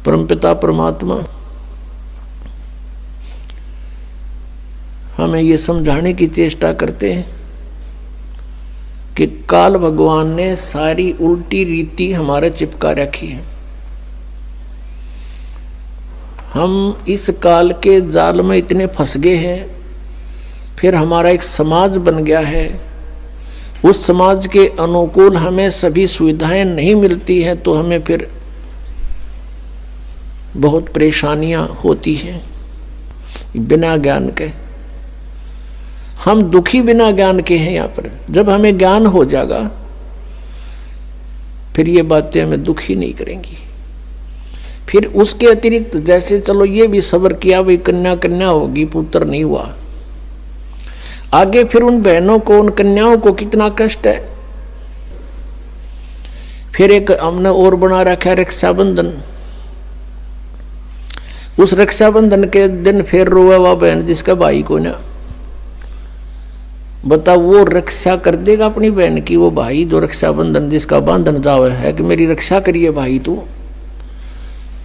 परमपिता परमात्मा हमें ये समझाने की चेष्टा करते हैं कि काल भगवान ने सारी उल्टी रीति हमारे चिपका रखी है। हम इस काल के जाल में इतने फंस गए हैं, फिर हमारा एक समाज बन गया है, उस समाज के अनुकूल हमें सभी सुविधाएं नहीं मिलती हैं, तो हमें फिर बहुत परेशानियां होती हैं बिना ज्ञान के। हम दुखी बिना ज्ञान के हैं यहाँ पर। जब हमें ज्ञान हो जाएगा फिर ये बातें हमें दुखी नहीं करेंगी। फिर उसके अतिरिक्त जैसे चलो ये भी सब्र किया, भाई कन्या कन्या होगी, पुत्र नहीं हुआ, आगे फिर उन बहनों को, उन कन्याओं को कितना कष्ट है। फिर एक हमने और बना रखा है रक्षाबंधन। उस रक्षाबंधन के दिन फिर रोए वह बहन जिसका भाई को ना, बता वो रक्षा कर देगा अपनी बहन की? वो भाई जो रक्षाबंधन जिसका बांधन जावे है कि मेरी रक्षा करिए भाई तू।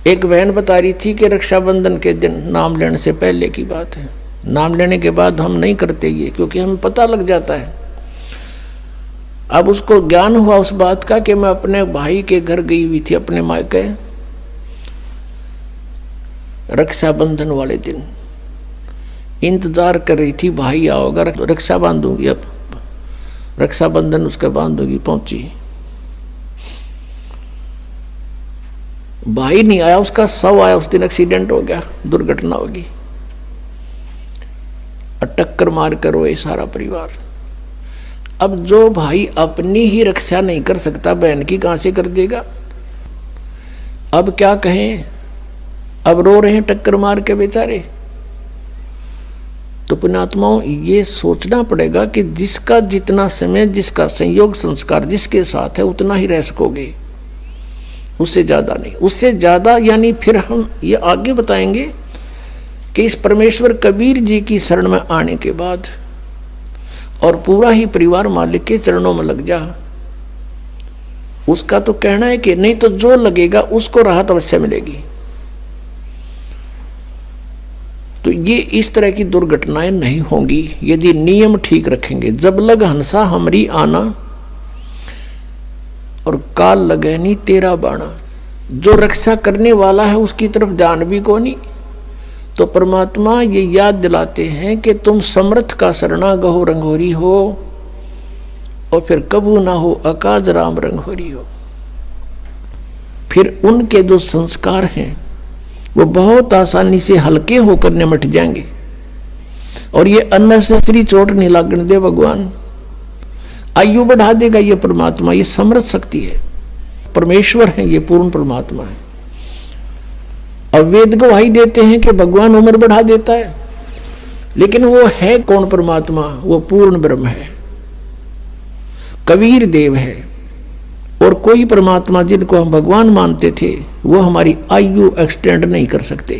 एक बहन बता रही थी कि रक्षाबंधन के दिन, नाम लेने से पहले की बात है, नाम लेने के बाद हम नहीं करते ये, क्योंकि हमें पता लग जाता है। अब उसको ज्ञान हुआ उस बात का कि मैं अपने भाई के घर गई हुई थी, अपने मायके, रक्षाबंधन वाले दिन इंतजार कर रही थी भाई आओगा, रक्षा बांधूंगी, अब रक्षाबंधन उसका बांधूंगी। पहुंची, भाई नहीं आया, उसका शव आया। उस दिन एक्सीडेंट हो गया, दुर्घटना होगी, टक्कर मार कर रोए सारा परिवार। अब जो भाई अपनी ही रक्षा नहीं कर सकता, बहन की कहां से कर देगा? अब क्या कहें? अब रो रहे हैं टक्कर मार के बेचारे। तो पुण्यात्माओं, ये सोचना पड़ेगा कि जिसका जितना समय, जिसका संयोग संस्कार जिसके साथ है उतना ही रह सकोगे, उससे ज्यादा नहीं। उससे ज्यादा यानी फिर हम ये आगे बताएंगे कि इस परमेश्वर कबीर जी की शरण में आने के बाद और पूरा ही परिवार मालिक के चरणों में लग जा, उसका तो कहना है कि नहीं तो जो लगेगा उसको राहत अवश्य मिलेगी। तो ये इस तरह की दुर्घटनाएं नहीं होंगी यदि नियम ठीक रखेंगे। जब लग हंसा हमरी आना और काल लगे नहीं तेरा बाणा। जो रक्षा करने वाला है उसकी तरफ ध्यान भी को नहीं। तो परमात्मा ये याद दिलाते हैं कि तुम समर्थ का शरणा गहो रंगोरी हो, और फिर कबू ना हो अकाज राम रंगोरी हो। फिर उनके जो संस्कार हैं वो बहुत आसानी से हल्के होकर निमट जाएंगे, और ये अननेसेसरी चोट नहीं लागने दे भगवान। आयु बढ़ा देगा ये परमात्मा, ये समर्थ शक्ति है, परमेश्वर है, ये पूर्ण परमात्मा है। अब वेद गवाही देते हैं कि भगवान उम्र बढ़ा देता है, लेकिन वो है कौन परमात्मा? वो पूर्ण ब्रह्म है, कबीर देव है। और कोई परमात्मा जिनको हम भगवान मानते थे वो हमारी आयु एक्सटेंड नहीं कर सकते।